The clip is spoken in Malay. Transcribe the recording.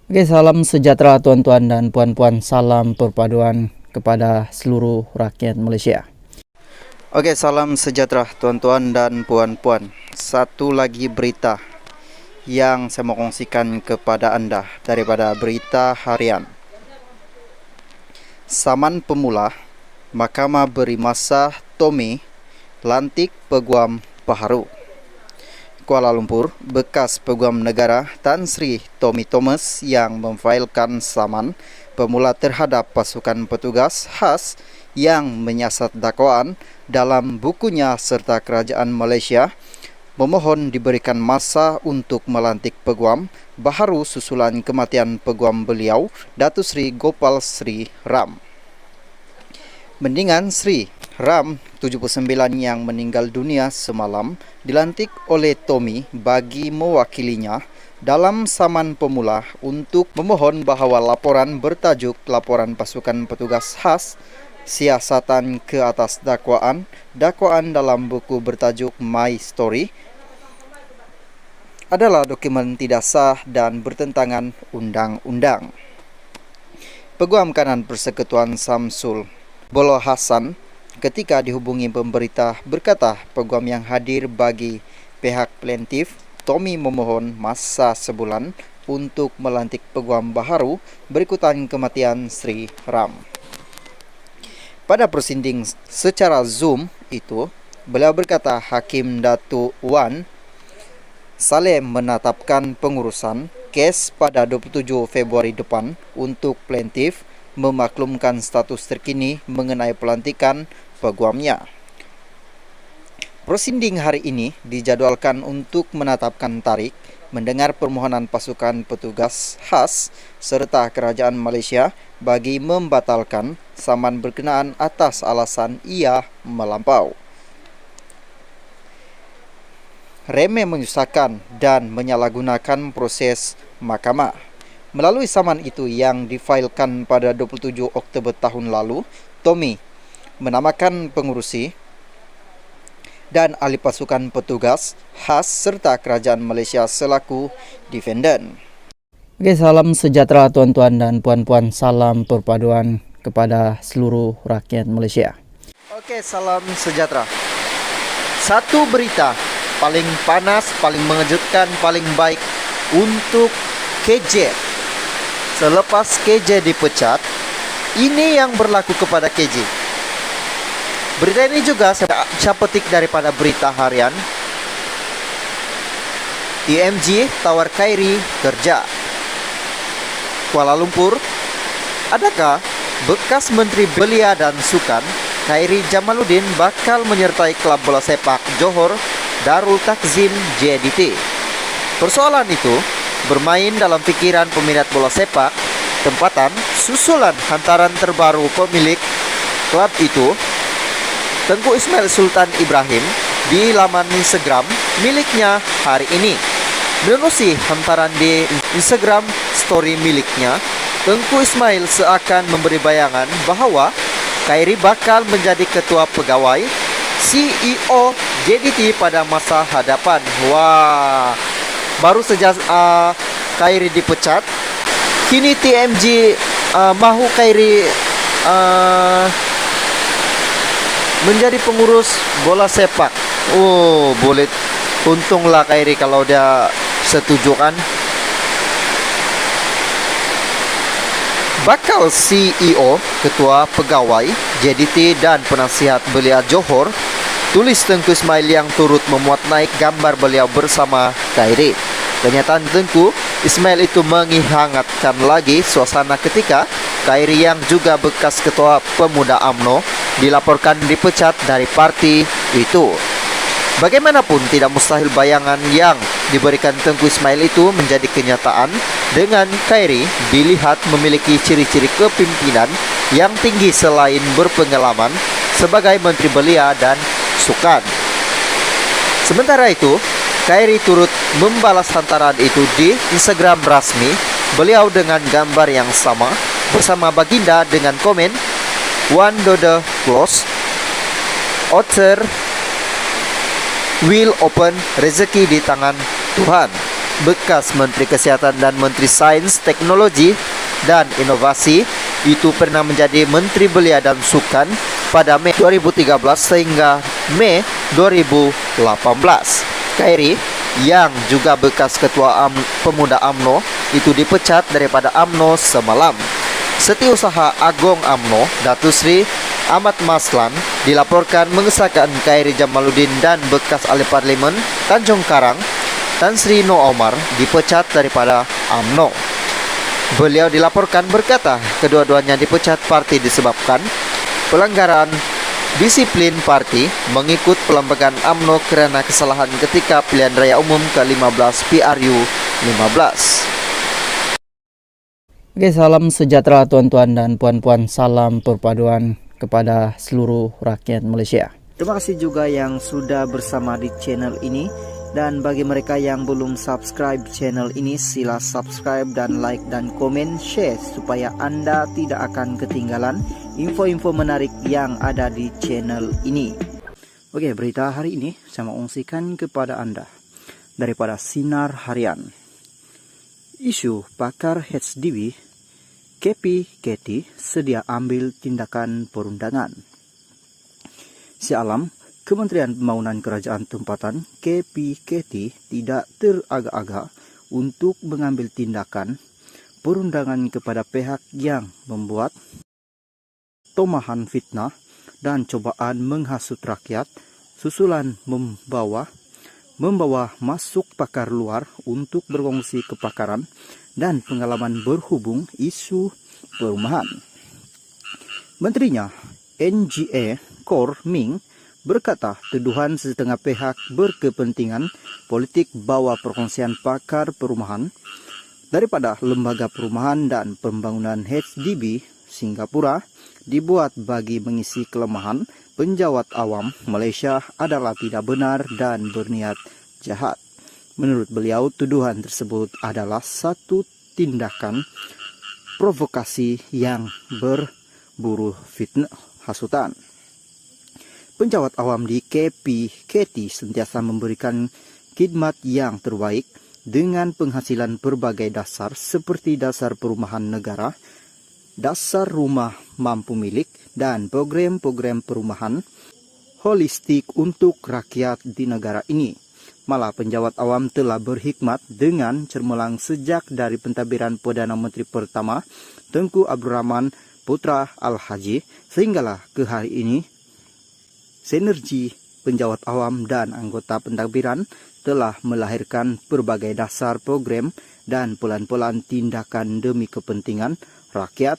Oke, salam sejahtera tuan-tuan dan puan-puan. Salam perpaduan kepada seluruh rakyat Malaysia. Oke, salam sejahtera tuan-tuan dan puan-puan. Satu lagi berita yang saya mau kongsikan kepada anda daripada berita harian. Saman pemula, Mahkamah beri masa Tommy lantik peguam baharu. Kuala Lumpur, bekas Peguam Negara Tan Sri Tommy Thomas yang memfailkan saman pemula terhadap pasukan petugas khas yang menyiasat dakwaan dalam bukunya serta kerajaan Malaysia memohon diberikan masa untuk melantik peguam baharu susulan kematian peguam beliau Datuk Seri Gopal Sri Ram. Mendingan Sri Ram 79 yang meninggal dunia semalam dilantik oleh Tommy bagi mewakilinya dalam saman pemula untuk memohon bahawa laporan bertajuk Laporan Pasukan Petugas Khas Siasatan ke atas dakwaan dalam buku bertajuk My Story adalah dokumen tidak sah dan bertentangan undang-undang. Peguam Kanan Persekutuan Samsul Bolo Hassan ketika dihubungi pemberita berkata peguam yang hadir bagi pihak plaintiff Tommy memohon masa sebulan untuk melantik peguam baharu berikutan kematian Sri Ram. Pada persinding secara Zoom itu, beliau berkata Hakim Datuk Wan Saleh menetapkan pengurusan kes pada 27 Februari depan untuk plaintiff memaklumkan status terkini mengenai pelantikan peguamnya. Persinding hari ini dijadualkan untuk menetapkan tarikh mendengar permohonan pasukan petugas khas serta kerajaan Malaysia bagi membatalkan saman berkenaan atas alasan ia melampau, remeh menyusahkan dan menyalahgunakan proses mahkamah. Melalui saman itu yang difailkan pada 27 Oktober tahun lalu, Tommy menamakan pengurusi dan ahli pasukan petugas khas serta kerajaan Malaysia selaku defendant. Oke, salam sejahtera tuan-tuan dan puan-puan. Salam perpaduan kepada seluruh rakyat Malaysia. Oke, salam sejahtera. Satu berita paling panas, paling mengejutkan, paling baik untuk KJ. Selepas KJ dipecat, ini yang berlaku kepada KJ. Berita ini juga saya petik daripada berita harian. TMG tawar Khairi kerja. Kuala Lumpur, adakah bekas Menteri Belia dan Sukan Khairi Jamaluddin bakal menyertai klub bola sepak Johor Darul Takzim JDT? Persoalan itu bermain dalam pikiran peminat bola sepak tempatan susulan hantaran terbaru pemilik klub itu, Tengku Ismail Sultan Ibrahim, di laman Instagram miliknya hari ini. Menerusi hantaran di Instagram story miliknya, Tengku Ismail seakan memberi bayangan bahawa Khairi bakal menjadi ketua pegawai CEO JDT pada masa hadapan. Wah, baru saja Khairi dipecat, kini TMG mahu Khairi menjadi pengurus bola sepak. Oh, boleh. Untunglah Khairi kalau dia setuju kan. Bakal CEO, ketua pegawai JDT dan penasihat belia Johor, tulis Tengku Ismail yang turut memuat naik gambar beliau bersama Khairi. Kenyataan Tengku Ismail itu menghangatkan lagi suasana ketika Khairi yang juga bekas ketua pemuda UMNO dilaporkan dipecat dari parti itu. Bagaimanapun tidak mustahil bayangan yang diberikan Tengku Ismail itu menjadi kenyataan dengan Khairi dilihat memiliki ciri-ciri kepimpinan yang tinggi selain berpengalaman sebagai Menteri Belia dan Sukan. Sementara itu, Khairi turut membalas hantaran itu di Instagram rasmi beliau dengan gambar yang sama bersama baginda dengan komen "One door close, outer will open, rezeki di tangan Tuhan." bekas Menteri Kesehatan dan Menteri Sains, Teknologi dan Inovasi, itu pernah menjadi Menteri Belia dan Sukan pada Mei 2013 sehingga Mei 2018. Khairi yang juga bekas Ketua Pemuda UMNO itu dipecat daripada UMNO semalam. Setiausaha Agong UMNO, Datuk Seri Ahmad Maslan, dilaporkan mengesahkan Khairi Jamaluddin dan bekas Ahli Parlimen Tanjung Karang, Tan Sri Noh Omar, dipecat daripada UMNO. Beliau dilaporkan berkata kedua-duanya dipecat parti disebabkan pelanggaran disiplin parti mengikut pelembagaan UMNO kerana kesalahan ketika pilihan raya umum ke-15 PRU 15. Oke, salam sejahtera tuan-tuan dan puan-puan, salam perpaduan kepada seluruh rakyat Malaysia. Terima kasih juga yang sudah bersama di channel ini. Dan bagi mereka yang belum subscribe channel ini, sila subscribe dan like dan komen, share supaya Anda tidak akan ketinggalan info-info menarik yang ada di channel ini. Oke, berita hari ini saya mau ungsikan kepada Anda daripada Sinar Harian. Isu pakar HDB KP-KT sedia ambil tindakan perundangan. Sialam, Kementerian Pembangunan Kerajaan Tempatan KP-KT tidak teragak-agak untuk mengambil tindakan perundangan kepada pihak yang membuat tomahan fitnah dan cobaan menghasut rakyat susulan membawa masuk pakar luar untuk berkongsi kepakaran dan pengalaman berhubung isu perumahan. Menterinya NGA Kor Ming berkata tuduhan setengah pihak berkepentingan politik bawa perkongsian pakar perumahan daripada Lembaga Perumahan dan Pembangunan HDB Singapura dibuat bagi mengisi kelemahan penjawat awam Malaysia adalah tidak benar dan berniat jahat. Menurut beliau, tuduhan tersebut adalah satu tindakan provokasi yang berburu fitnah hasutan. Penjawat awam di KP-KT sentiasa memberikan khidmat yang terbaik dengan penghasilan berbagai dasar seperti dasar perumahan negara, dasar rumah mampu milik, dan program-program perumahan holistik untuk rakyat di negara ini. Malah penjawat awam telah berhikmat dengan cermelang sejak dari pentadbiran Perdana Menteri pertama Tengku Abdul Rahman Putra Al-Haji sehinggalah ke hari ini. Sinergi penjawat awam dan anggota pentadbiran telah melahirkan berbagai dasar program dan pelan-pelan tindakan demi kepentingan rakyat